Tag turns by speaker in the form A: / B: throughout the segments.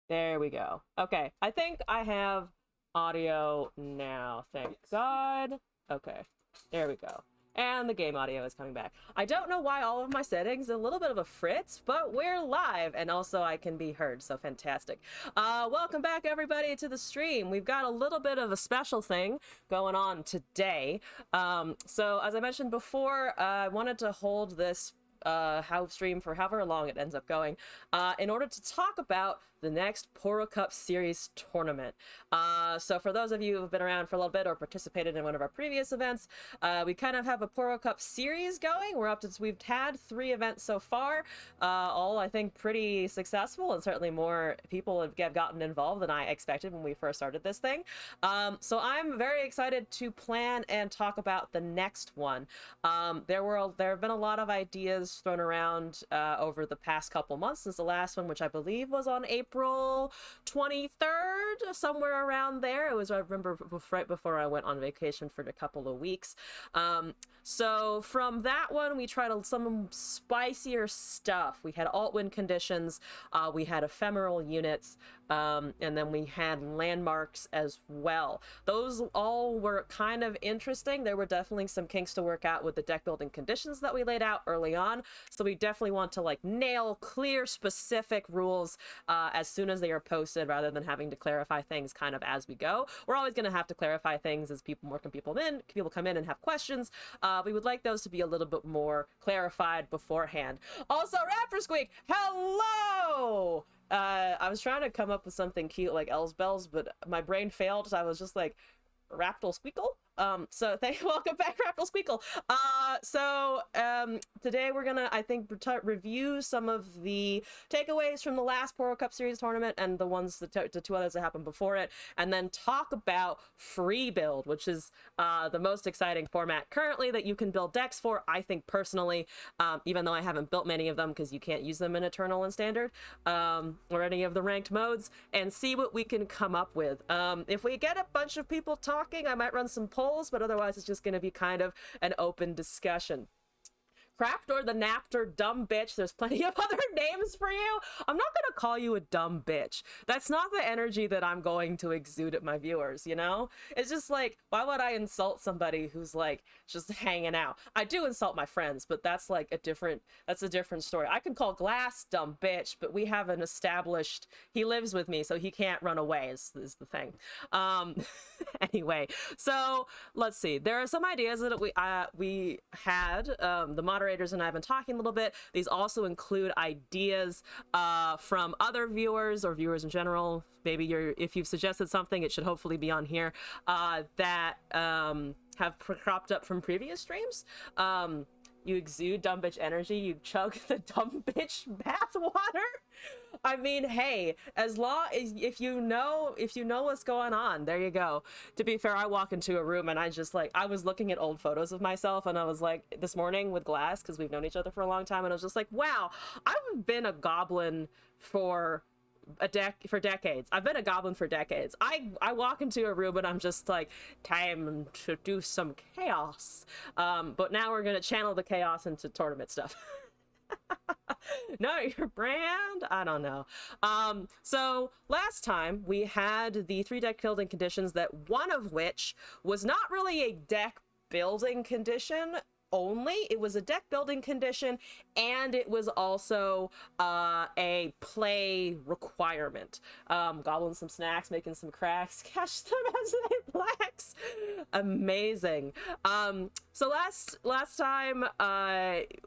A: There we go. Okay, I think I have audio now. Thank God. Okay, there we go. And the game audio is coming back. I don't know why all of my settings are a little bit of a fritz, but we're live, and also I can be heard, so fantastic. Welcome back, everybody, to the stream. We've got a little bit of a special thing going on today. So, as I mentioned before, I wanted to hold this house stream for however long it ends up going, in order to talk about the next Poro Cup Series tournament. So for those of you who've been around for a little bit or participated in one of our previous events, we kind of have a Poro Cup Series going. We've had 3 events so far, all I think pretty successful, and certainly more people have gotten involved than I expected when we first started this thing. So I'm very excited to plan and talk about the next one. There have been a lot of ideas thrown around over the past couple months since the last one, which I believe was on April 23rd, somewhere around there. It was, I remember, right before I went on vacation for a couple of weeks. So from that one, we tried some spicier stuff. We had alt-win conditions, we had ephemeral units, and then we had landmarks as well. Those all were kind of interesting. There were definitely some kinks to work out with the deck building conditions that we laid out early on. So we definitely want to like nail clear, specific rules as soon as they are posted, rather than having to clarify things kind of as we go. We're always going to have to clarify things as people come in and have questions. We would like those to be a little bit more clarified beforehand. Also, Raptor Squeak, hello! I was trying to come up with something cute like Elle's Bells, but my brain failed, so I was just like, Raptor Squeakle? Welcome back, Raptor Squeakle. Today we're gonna, I think, review some of the takeaways from the last Poro Cup Series tournament and the the 2 others that happened before it, and then talk about free build, which is the most exciting format currently that you can build decks for, I think personally, even though I haven't built many of them because you can't use them in Eternal and Standard, or any of the ranked modes, and see what we can come up with. If we get a bunch of people talking, I might run some polls, but otherwise it's just going to be kind of an open discussion. Craptor the Naptor, dumb bitch. There's plenty of other names for you. I'm not going to call you a dumb bitch. That's not the energy that I'm going to exude at my viewers, you know? It's just like, why would I insult somebody who's like just hanging out? I do insult my friends, but that's like that's a different story. I can call Glass dumb bitch, but we have an established, he lives with me, so he can't run away is the thing. Anyway, so let's see. There are some ideas that we had, the moderators and I have been talking a little bit. These also include ideas from other viewers or viewers in general. Maybe if you've suggested something, it should hopefully be on here, that have cropped up from previous streams. You exude dumb bitch energy, you chug the dumb bitch bathwater. I mean, hey, as long as if you know what's going on, there you go. To be fair, I walk into a room and I was looking at old photos of myself, and I was like, this morning with Glass, because we've known each other for a long time, and I was just like, wow, I've been a goblin for decades. I've been a goblin for decades. I walk into a room and I'm just like, time to do some chaos. But now we're gonna channel the chaos into tournament stuff. No, your brand? I don't know. So last time we had the 3 deck building conditions, that one of which was not really a deck building condition only. It was a deck building condition, and it was also a play requirement. Gobbling some snacks, making some cracks, catch them as they flex. Amazing. So last time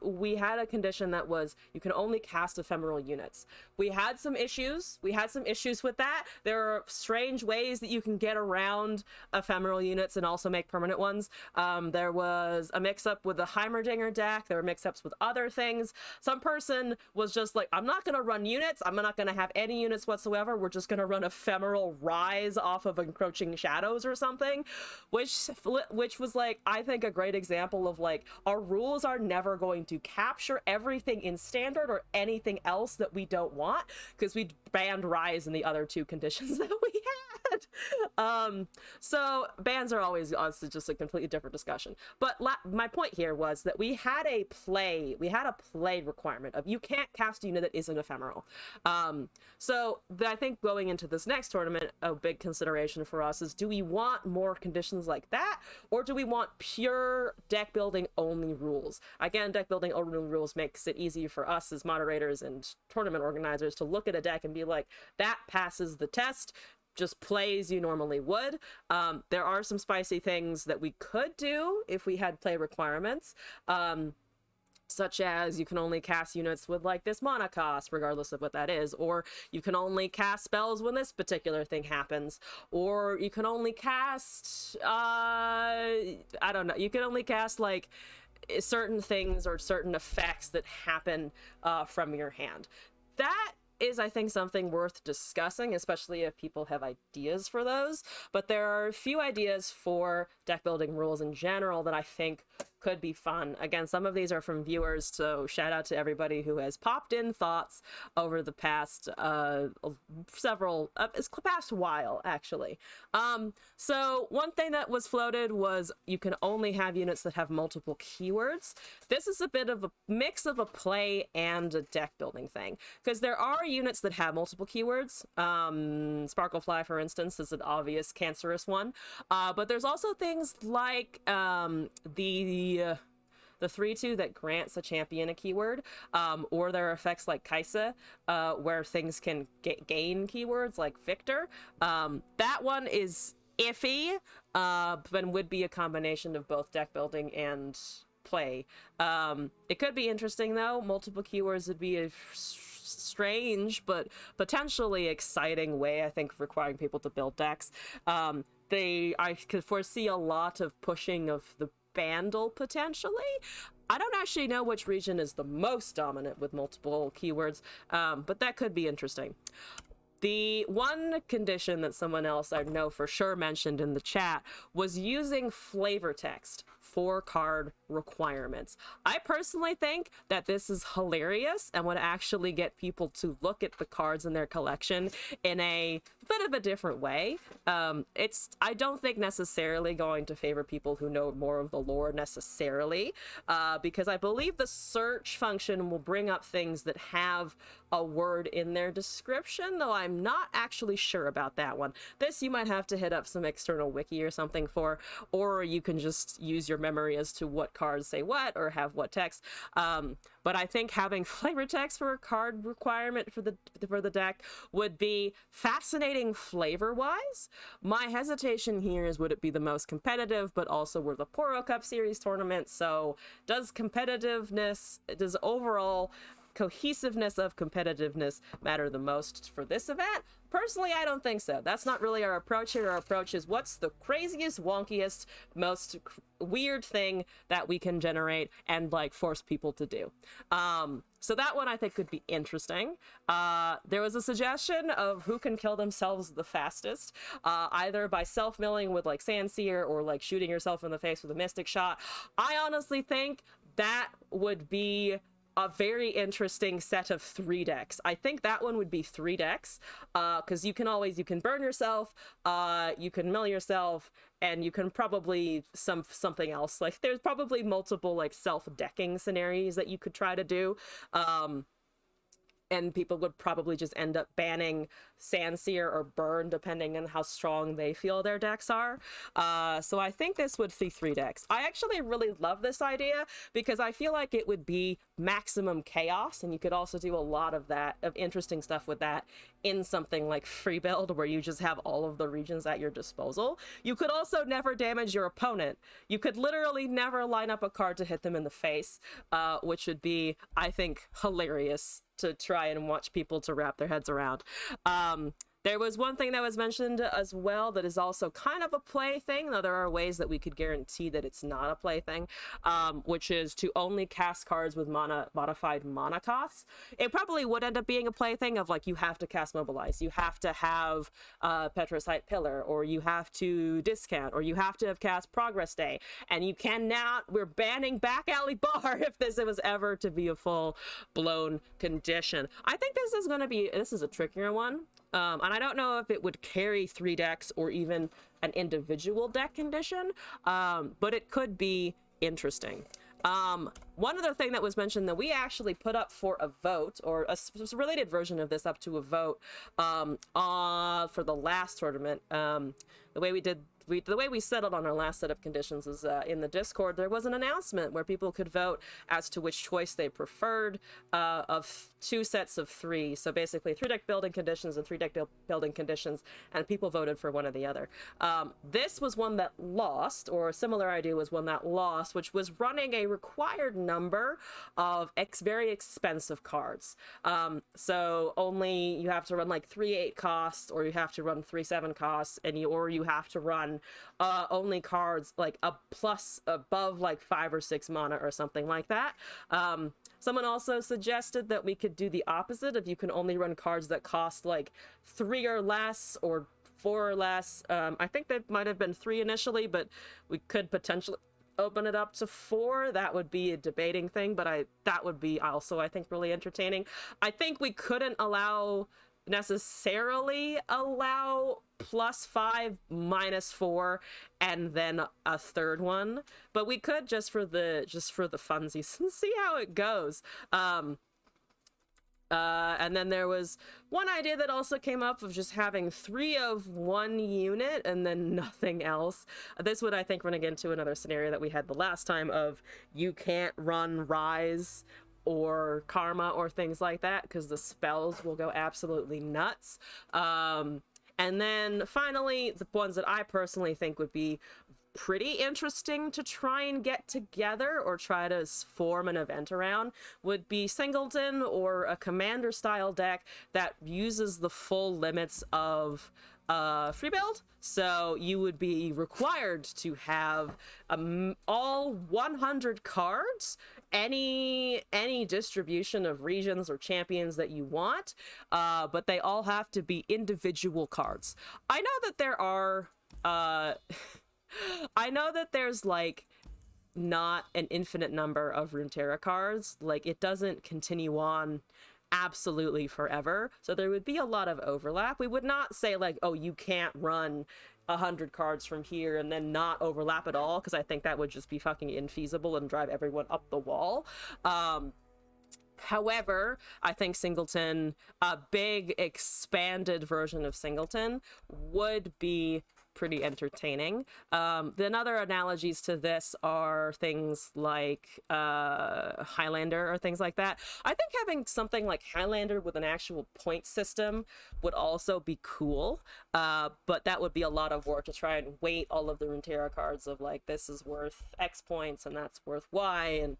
A: we had a condition that was you can only cast ephemeral units. We had some issues with that. There are strange ways that you can get around ephemeral units and also make permanent ones. There was a mix-up with the Heimerdinger deck. There were mix-ups with other things. Some person was just like, I'm not going to run units. I'm not going to have any units whatsoever. We're just going to run ephemeral rise off of encroaching shadows or something, which was like, I think, a great example of like, our rules are never going to capture everything in standard or anything else that we don't want, because we banned rise in the other 2 conditions that we So bans are always honestly just a completely different discussion. But my point here was that we had a play requirement of you can't cast a unit that isn't ephemeral. So I think going into this next tournament, a big consideration for us is, do we want more conditions like that, or do we want pure deck building only rules? Again, deck building only rules makes it easy for us as moderators and tournament organizers to look at a deck and be like, that passes the test, just play as you normally would. There are some spicy things that we could do if we had play requirements, such as you can only cast units with like this mana cost, regardless of what that is, or you can only cast spells when this particular thing happens, or you can only cast I don't know, you can only cast like certain things or certain effects that happen from your hand. That is, I think, something worth discussing, especially if people have ideas for those. But there are a few ideas for deck building rules in general that I think could be fun. Again, some of these are from viewers, so shout out to everybody who has popped in thoughts over the past past while, actually. So one thing that was floated was you can only have units that have multiple keywords. This is a bit of a mix of a play and a deck building thing, because there are units that have multiple keywords. Sparklefly, for instance, is an obvious cancerous one, but there's also things like the 3/2 that grants a champion a keyword, or there are effects like Kaisa, where things can gain keywords like Victor. That one is iffy, but would be a combination of both deck building and play. It could be interesting though. Multiple keywords would be a strange but potentially exciting way, I think, of requiring people to build decks. I could foresee a lot of pushing of the Bandle potentially. I don't actually know which region is the most dominant with multiple keywords, but that could be interesting. The one condition that someone else I know for sure mentioned in the chat was using flavor text for card requirements. I personally think that this is hilarious and would actually get people to look at the cards in their collection in a bit of a different way. I don't think necessarily going to favor people who know more of the lore necessarily, because I believe the search function will bring up things that have a word in their description, though I'm not actually sure about that one. This you might have to hit up some external wiki or something for, or you can just use your memory as to what cards say what or have what text. But I think having flavor text for a card requirement for the deck would be fascinating flavor-wise. My hesitation here is, would it be the most competitive, but also we're the Poro Cup Series tournament, so does overall cohesiveness of competitiveness matter the most for this event? Personally, I don't think so. That's not really our approach here. Our approach is, what's the craziest, wonkiest, most weird thing that we can generate and like force people to do. So that one I think could be interesting. There was a suggestion of who can kill themselves the fastest, either by self-milling with like Sandseer or like shooting yourself in the face with a Mystic Shot. I honestly think that would be a very interesting set of 3 decks. I think that one would be 3 decks, because you can burn yourself, you can mill yourself, and you can probably something else. Like there's probably multiple like self-decking scenarios that you could try to do. And people would probably just end up banning Sandseer or Burn, depending on how strong they feel their decks are. So I think this would be 3 decks. I actually really love this idea because I feel like it would be maximum chaos, and you could also do a lot of interesting stuff with that in something like free build, where you just have all of the regions at your disposal. You could also never damage your opponent. You could literally never line up a card to hit them in the face, which would be, I think, hilarious to try and watch people to wrap their heads around. There was one thing that was mentioned as well that is also kind of a play thing, though there are ways that we could guarantee that it's not a play thing, which is to only cast cards with modified mana costs. It probably would end up being a play thing of like, you have to cast Mobilize, you have to have Petrosite Pillar, or you have to discount, or you have to have cast Progress Day, and you cannot, we're banning Back Alley Bar if this was ever to be a full blown condition. I think this is a trickier one. And I don't know if it would carry 3 decks or even an individual deck condition, but it could be interesting. One other thing that was mentioned that we actually put up for a vote, or a related version of this up to a vote, for the last tournament. The way the way we settled on our last set of conditions is in the Discord, there was an announcement where people could vote as to which choice they preferred, of 2 sets of 3. So basically 3 deck building conditions and 3 deck building conditions, and people voted for one or the other. This was one that lost, or a similar idea was one that lost, which was running a required number of very expensive cards. So only you have to run like 3 8 costs, or you have to run 3 7 costs, and you have to run only cards like a plus above like 5 or 6 mana or something like that. Someone also suggested that we could do the opposite, if you can only run cards that cost like 3 or less, or 4 or less. I think they might have been 3 initially, but we could potentially open it up to 4. That would be a debating thing, but that would be also, I think, really entertaining. I think we couldn't necessarily allow +5, -4, and then a third one, but we could just for the funsies and see how it goes. And then there was one idea that also came up of just having 3 of one unit and then nothing else. This would, I think, run again to another scenario that we had the last time of you can't run Rise or Karma or things like that because the spells will go absolutely nuts. And then finally, the ones that I personally think would be pretty interesting to try and get together or try to form an event around would be Singleton, or a commander style deck that uses the full limits of free build. So you would be required to have all 100 cards, any distribution of regions or champions that you want, but they all have to be individual cards. I know that there are I know that there's like not an infinite number of Runeterra cards. Like, it doesn't continue on absolutely forever, so there would be a lot of overlap. We would not say like, oh, you can't run 100 cards from here and then not overlap at all, because I think that would just be fucking infeasible and drive everyone up the wall. However, I think Singleton, a big expanded version of Singleton, would be pretty entertaining. Then other analogies to this are things like Highlander or things like that. I think having something like Highlander with an actual point system would also be cool, but that would be a lot of work to try and weight all of the Runeterra cards of like, this is worth X points and that's worth Y, and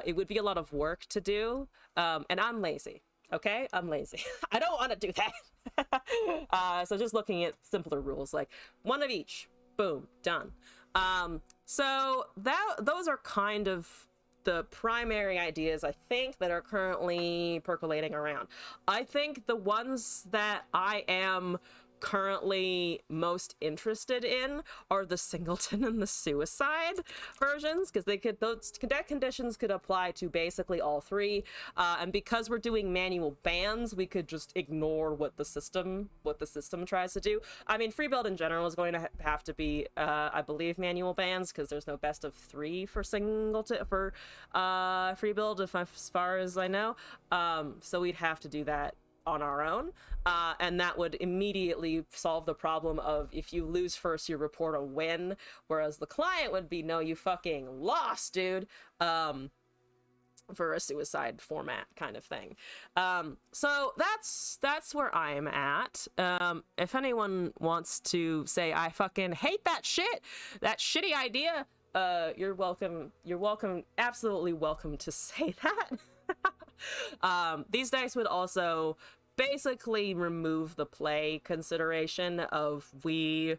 A: it would be a lot of work to do, and I'm lazy. Okay, I'm lazy. I don't want to do that. So just looking at simpler rules, like 1 of each, boom, done. So those are kind of the primary ideas, I think, that are currently percolating around. I think the ones that I am currently most interested in are the Singleton and the Suicide versions, because those deck conditions could apply to basically all 3, and because we're doing manual bans, we could just ignore what the system tries to do. I mean, free build in general is going to have to be I believe manual bans, because there's no best of 3 for Singleton for free build, as far as I know. So we'd have to do that on our own, and that would immediately solve the problem of, if you lose first, you report a win, whereas the client would be, no, you fucking lost, dude, for a suicide format kind of thing. So that's where I am at. If anyone wants to say, I fucking hate that shit, that shitty idea, you're welcome, absolutely welcome to say that. These decks would also basically remove the play consideration of, we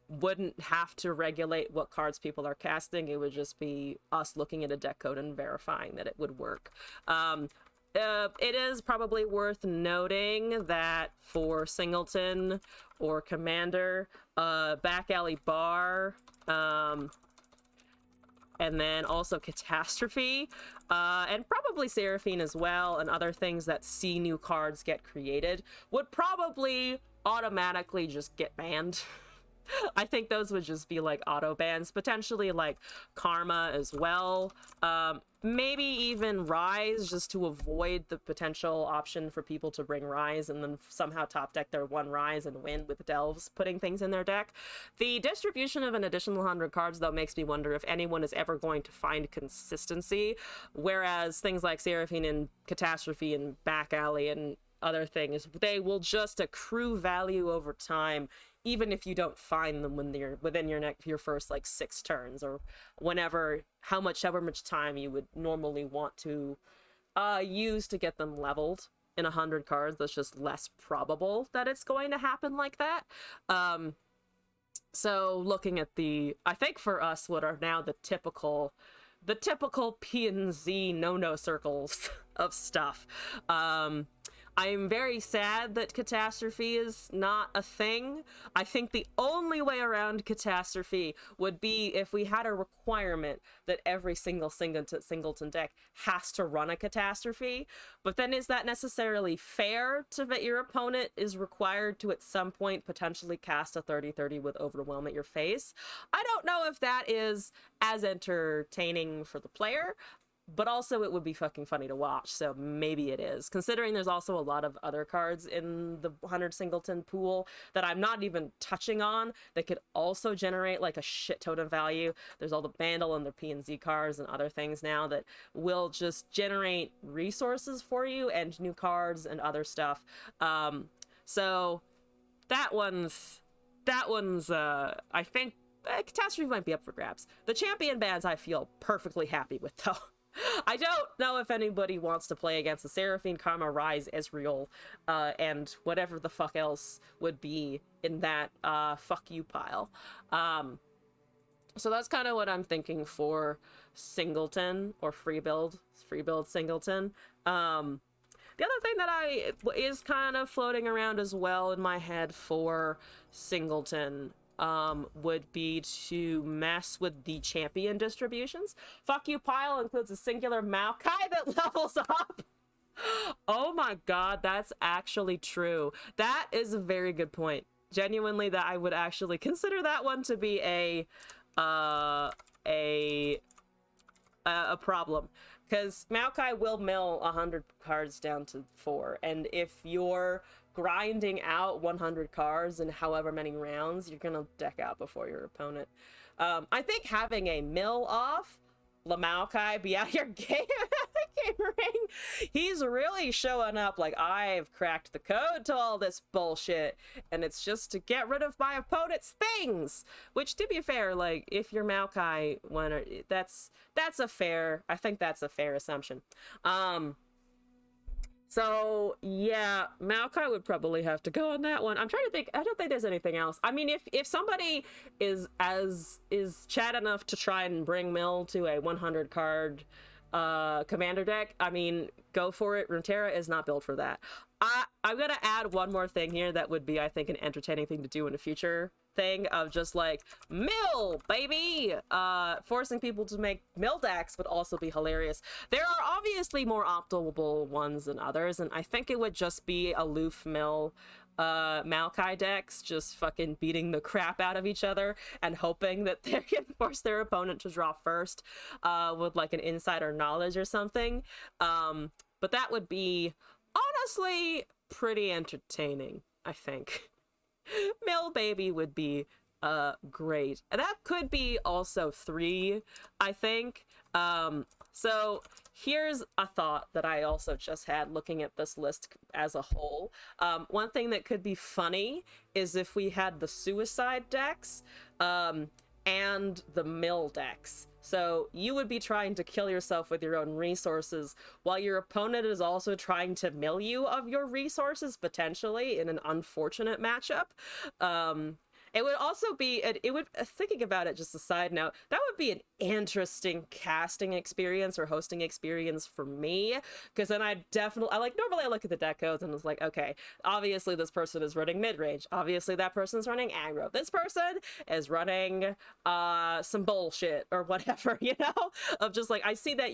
A: wouldn't have to regulate what cards people are casting. It would just be us looking at a deck code and verifying that it would work. It is probably worth noting that for Singleton or Commander, Back Alley Bar, and then also Catastrophe, and probably Seraphine as well, and other things that see new cards get created would probably automatically just get banned. I think those would just be like auto bans, potentially like Karma as well. Maybe even Rise, just to avoid the potential option for people to bring Rise and then somehow top deck their one Rise and win with Delves putting things in their deck. The distribution of an additional 100 cards, though, makes me wonder if anyone is ever going to find consistency, whereas things like Seraphine and Catastrophe and Back Alley and other things, they will just accrue value over time, even if you don't find them when they're within your first like 6 turns, or however much time you would normally want to use to get them leveled. In 100 cards, that's just less probable that it's going to happen like that. So looking at I think for us, what are now the typical P and Z no circles of stuff. I'm very sad that Catastrophe is not a thing. I think the only way around Catastrophe would be if we had a requirement that every single singleton deck has to run a Catastrophe. But then is that necessarily fair to that your opponent is required to at some point potentially cast a 30/30 with Overwhelm at your face? I don't know if that is as entertaining for the player, but also it would be fucking funny to watch, so maybe it is. Considering there's also a lot of other cards in the 100 singleton pool that I'm not even touching on that could also generate like a shit ton of value. There's all the Vandal and the P and Z cards and other things now that will just generate resources for you and new cards and other stuff. So that one's I think Catastrophe might be up for grabs. The champion bans I feel perfectly happy with, though. I don't know if anybody wants to play against the Seraphine, Karma, Rise, Ezreal, and whatever the fuck else would be in that fuck you pile. So that's kind of what I'm thinking for singleton or free build singleton. The other thing that is kind of floating around as well in my head for singleton would be to mess with the champion distributions. Fuck you pile includes a singular Maokai that levels up. Oh my god, that's actually true. That is a very good point. Genuinely, that I would actually consider that one to be a problem, because Maokai will mill 100 cards down to 4, and if you're grinding out 100 cards in however many rounds, you're gonna deck out before your opponent. I think having a mill off, Maokai be out here game ring, he's really showing up like, I've cracked the code to all this bullshit, and it's just to get rid of my opponent's things. Which, to be fair, like, if you're Maokai, that's a fair, I think that's a fair assumption. So yeah, Maokai would probably have to go on that one. I'm trying to think. I don't think there's anything else. I mean, if somebody is chat enough to try and bring Mill to a 100 card commander deck, I mean, go for it. Runeterra is not built for that. I'm gonna add one more thing here that would be, I think, an entertaining thing to do in the future thing of just like, mill, baby! Forcing people to make mill decks would also be hilarious. There are obviously more optimal ones than others, and I think it would just be aloof mill Maokai decks just fucking beating the crap out of each other and hoping that they can force their opponent to draw first with like an insider knowledge or something. But that would be honestly pretty entertaining, I think. Mill baby would be great. And that could be also 3, I think. So here's a thought that I also just had looking at this list as a whole. One thing that could be funny is if we had the suicide decks and the mill decks. So you would be trying to kill yourself with your own resources while your opponent is also trying to mill you of your resources, potentially in an unfortunate matchup. It would also be, thinking about it, just a side note, that would be an interesting casting experience or hosting experience for me, because then normally I look at the deck codes and it's like, okay, obviously this person is running mid-range, obviously that person's running aggro, this person is running some bullshit or whatever, you know, of just like, I see that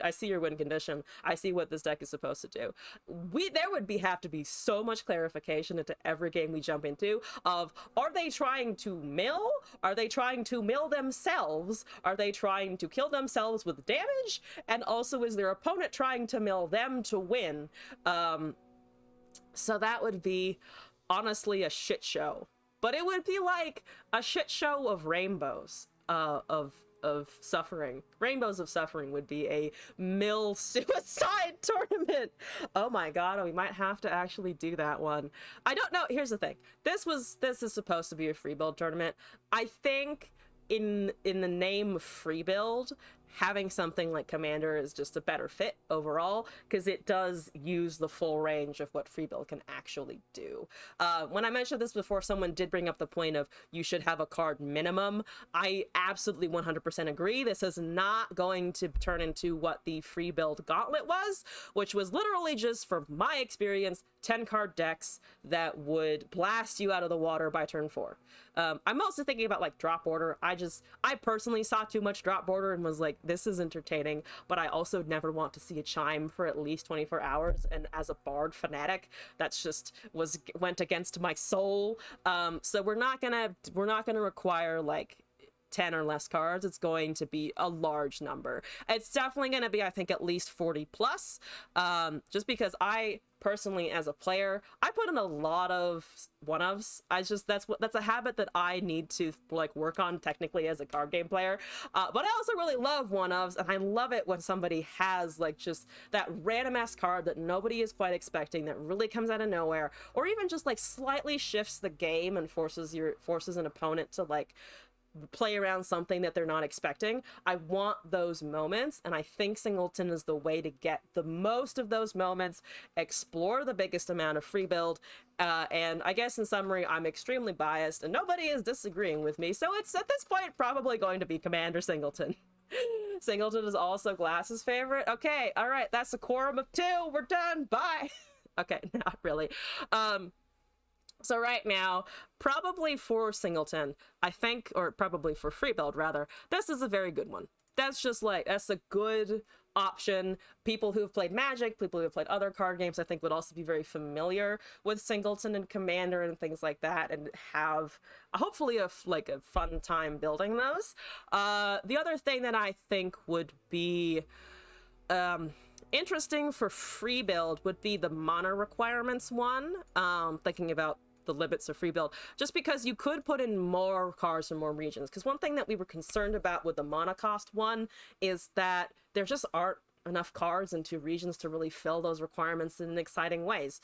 A: I see your win condition, I see what this deck is supposed to do. There would have to be so much clarification into every game we jump into of, are they trying to mill, are they trying to mill themselves, are they trying to kill themselves with damage, and also is their opponent trying to mill them to win? So that would be honestly a shit show, but it would be like a shit show of rainbows, of suffering. Rainbows of Suffering would be a mill suicide tournament. Oh my god, we might have to actually do that one. I don't know. Here's the thing, this is supposed to be a free build tournament. I think in the name of free build, having something like Commander is just a better fit overall, because it does use the full range of what free build can actually do. When I mentioned this before, someone did bring up the point of you should have a card minimum. I absolutely 100% agree. This is not going to turn into what the free build gauntlet was, which was literally just, from my experience, 10 card decks that would blast you out of the water by turn 4. I'm mostly thinking about like drop order. I personally saw too much drop order and was like, this is entertaining, but I also never want to see a chime for at least 24 hours. And as a Bard fanatic, that's just went against my soul. So we're not gonna require like 10 or less cards. It's going to be a large number. It's definitely going to be, I think, at least 40 plus, just because I personally, as a player, I put in a lot of one-ofs. That's a habit that I need to like work on technically as a card game player, but I also really love one-ofs, and I love it when somebody has like just that random ass card that nobody is quite expecting, that really comes out of nowhere, or even just like slightly shifts the game and forces an opponent to like play around something that they're not expecting. I want those moments, and I think Singleton is the way to get the most of those moments, explore the biggest amount of free build, and I guess in summary, I'm extremely biased and nobody is disagreeing with me, so it's at this point probably going to be Commander Singleton. Singleton is also Glass's favorite. Okay, all right, that's a quorum of 2. We're done. Bye. Okay, not really. So right now, probably for Singleton, I think, or probably for free build rather, this is a very good one. That's just like, that's a good option. People who've played Magic, people who've played other card games, I think would also be very familiar with Singleton and Commander and things like that, and have hopefully a fun time building those. The other thing that I think would be interesting for free build would be the mana requirements one. Thinking about the limits of free build, just because you could put in more cards in more regions, because one thing that we were concerned about with the mana cost one is that there just aren't enough cards in 2 regions to really fill those requirements in exciting ways.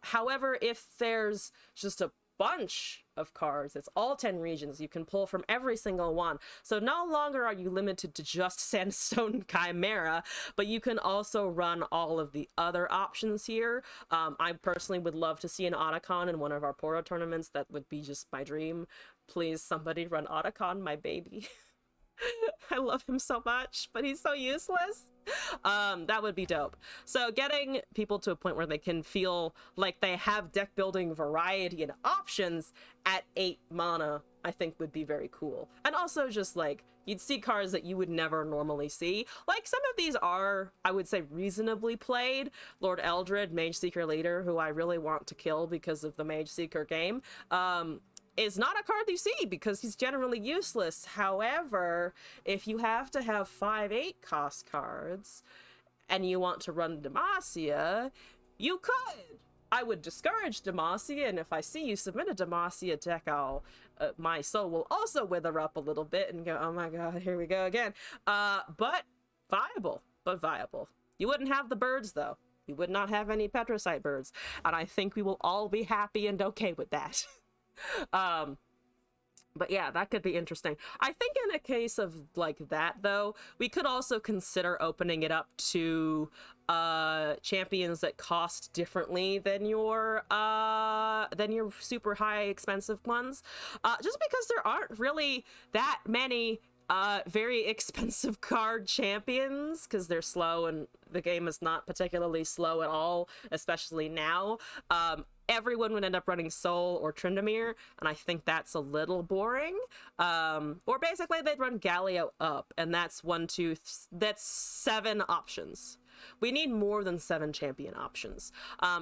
A: However, if there's just a bunch of cards, it's all 10 regions, you can pull from every single one, so no longer are you limited to just Sandstone Chimera, but you can also run all of the other options here. I personally would love to see an Otacon in one of our Poro tournaments. That would be just my dream. Please, somebody run Otacon, my baby. I love him so much, but he's so useless. That would be dope. So getting people to a point where they can feel like they have deck building variety and options at 8 mana, I think would be very cool. And also just like, you'd see cards that you would never normally see. Like, some of these are, I would say, reasonably played. Lord Eldred, Mage Seeker Leader, who I really want to kill because of the Mage Seeker game, is not a card you see because he's generally useless. However, if you have to have 5/8 cost cards and you want to run Demacia, you could. I would discourage Demacia, and if I see you submit a Demacia deck, my soul will also wither up a little bit and go, oh my god, here we go again. But viable. You wouldn't have the birds, though. You would not have any Petricite birds, and I think we will all be happy and okay with that. But yeah, that could be interesting. I think in a case of like that, though, we could also consider opening it up to champions that cost differently than your super high expensive ones, just because there aren't really that many Very expensive card champions, because they're slow, and the game is not particularly slow at all, especially now. Everyone would end up running Soul or Tryndamere, and I think that's a little boring. Or basically they'd run Galio up, and that's that's 7 options. We need more than 7 champion options.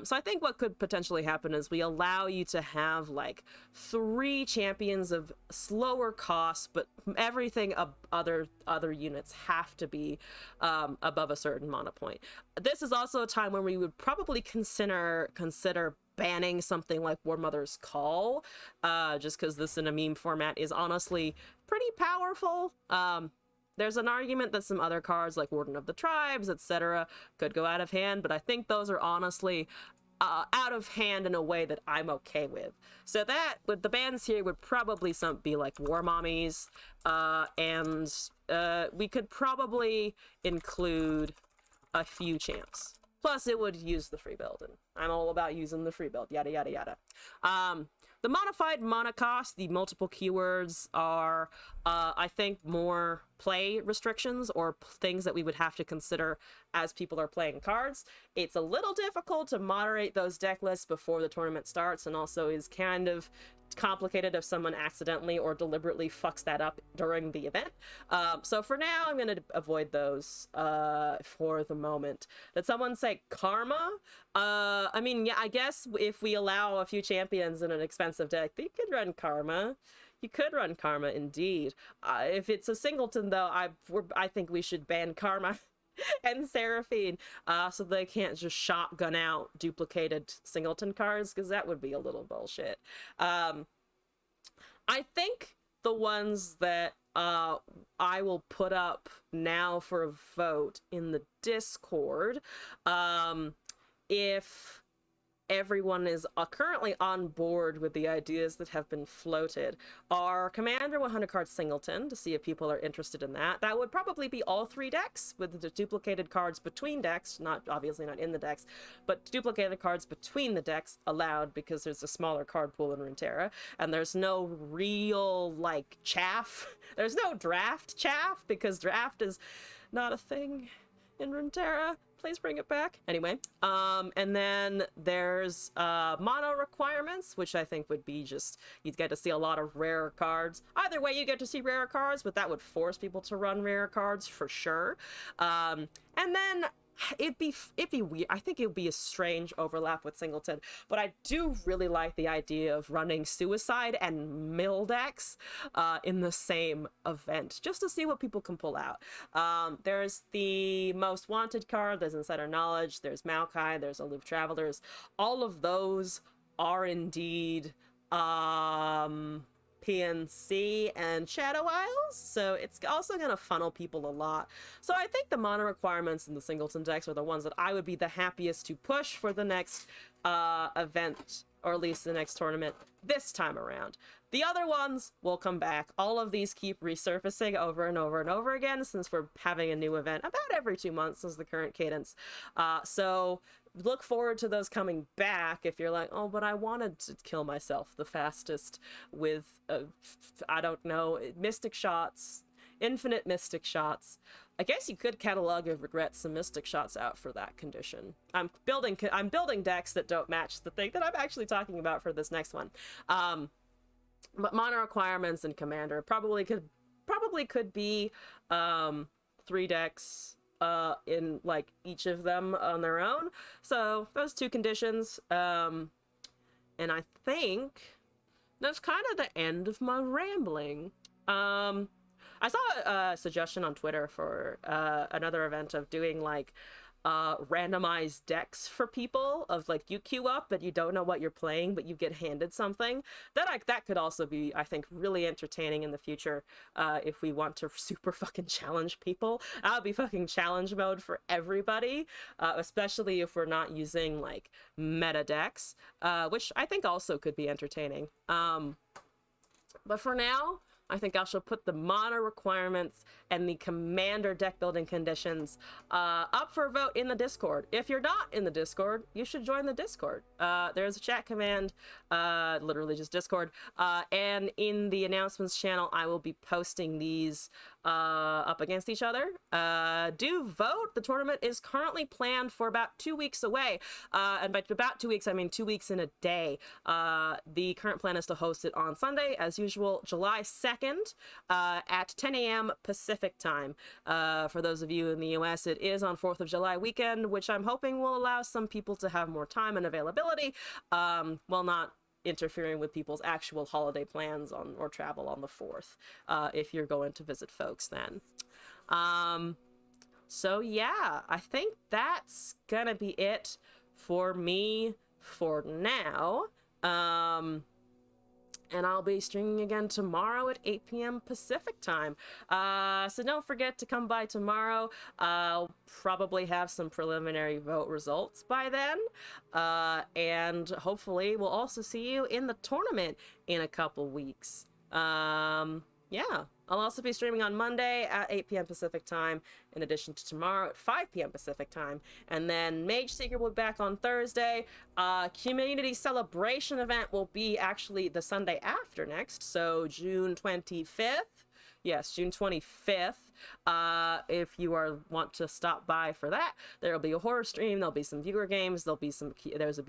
A: So I think what could potentially happen is we allow you to have like 3 champions of slower cost, but everything other units have to be above a certain mana point. This is also a time when we would probably consider banning something like War Mother's Call, just because this in a meme format is honestly pretty powerful. There's an argument that some other cards like Warden of the Tribes, etc. could go out of hand, but I think those are honestly out of hand in a way that I'm okay with. So that, with the bans here, would probably be like War Mommies, and we could probably include a few champs. Plus, it would use the free build, and I'm all about using the free build, yada, yada, yada. The modified mana cost, the multiple keywords are, I think, more play restrictions or things that we would have to consider as people are playing cards. It's a little difficult to moderate those deck lists before the tournament starts, and also is kind of complicated if someone accidentally or deliberately fucks that up during the event. So for now, I'm going to avoid those for the moment. Did someone say Karma? I mean, yeah, I guess if we allow a few champions in an expensive deck, they could run Karma. You could run Karma, indeed. If it's a singleton, though, I think we should ban Karma and Seraphine, so they can't just shotgun out duplicated singleton cards, because that would be a little bullshit. I think the ones that I will put up now for a vote in the Discord, if everyone is currently on board with the ideas that have been floated, are Commander 100 card singleton, to see if people are interested in that. That would probably be all 3 decks, with the duplicated cards between decks, obviously not in the decks, but duplicated cards between the decks allowed, because there's a smaller card pool in Runeterra, and there's no real, like, chaff. There's no draft chaff, because draft is not a thing in Runeterra. Please bring it back. Anyway, and then there's mono requirements, which I think would be just, you'd get to see a lot of rare cards. Either way, you get to see rare cards, but that would force people to run rare cards for sure. And then it'd be weird. I think it would be a strange overlap with singleton, but I do really like the idea of running Suicide and Mill decks in the same event, just to see what people can pull out. There's the Most Wanted card, there's Insider Knowledge, there's Maokai, there's Aloof Travelers. All of those are indeed PNC and Shadow Isles, so it's also going to funnel people a lot. So I think the mana requirements in the singleton decks are the ones that I would be the happiest to push for the next event, or at least the next tournament this time around. The other ones will come back. All of these keep resurfacing over and over and over again, since we're having a new event about every 2 months is the current cadence. So look forward to those coming back if you're like, oh, but I wanted to kill myself the fastest with, I don't know, Mystic Shots, infinite Mystic Shots. I guess you could Catalog of Regret some Mystic Shots out for that condition. I'm building decks that don't match the thing that I'm actually talking about for this next one. But mana requirements and Commander probably could be 3 decks in like each of them on their own. So those 2 conditions, and I think that's kind of the end of my rambling. I saw a suggestion on Twitter for another event of doing like randomized decks for people, of like you queue up but you don't know what you're playing, but you get handed something. That could also be, I think, really entertaining in the future if we want to super fucking challenge people. That would be fucking challenge mode for everybody, especially if we're not using like meta decks, which I think also could be entertaining. But for now, I think I shall put the mana requirements and the Commander deck building conditions up for a vote in the Discord. If you're not in the Discord, you should join the Discord. There's a chat command, literally just Discord. And in the announcements channel, I will be posting these up against each other. Do vote. The tournament is currently planned for about 2 weeks away. And by about 2 weeks, I mean 2 weeks in a day. The current plan is to host it on Sunday, as usual, July 2nd, at 10 a.m. Pacific time. For those of you in the US, it is on 4th of July weekend, which I'm hoping will allow some people to have more time and availability, while not interfering with people's actual holiday plans on or travel on the 4th, if you're going to visit folks then. So yeah, I think that's gonna be it for me for now. And I'll be streaming again tomorrow at 8 p.m. Pacific time. So don't forget to come by tomorrow. I'll probably have some preliminary vote results by then. And hopefully we'll also see you in the tournament in a couple weeks. Yeah, I'll also be streaming on Monday at 8 p.m. Pacific time, in addition to tomorrow at 5 p.m. Pacific time. And then Mage Seeker will be back on Thursday. Community Celebration event will be actually the Sunday after next, so June 25th. Yes, June 25th. If you want to stop by for that, there will be a horror stream. There'll be some viewer games. There'll be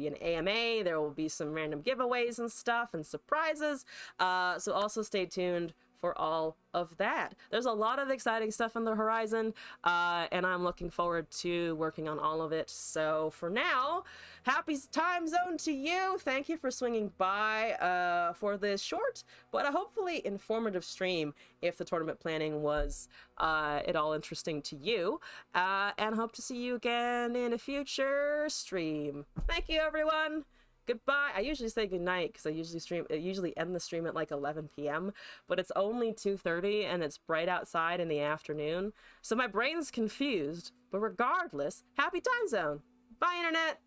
A: an AMA. There will be some random giveaways and stuff and surprises. So also stay tuned for all of that. There's a lot of exciting stuff on the horizon, and I'm looking forward to working on all of it. So for now, happy time zone to you. Thank you for swinging by for this short but hopefully informative stream, if the tournament planning was at all interesting to you, and hope to see you again in a future stream. Thank you, everyone. Goodbye. I usually say goodnight because I usually end the stream at like 11 p.m., but it's only 2:30 and it's bright outside in the afternoon, so my brain's confused. But regardless, happy time zone. Bye, internet.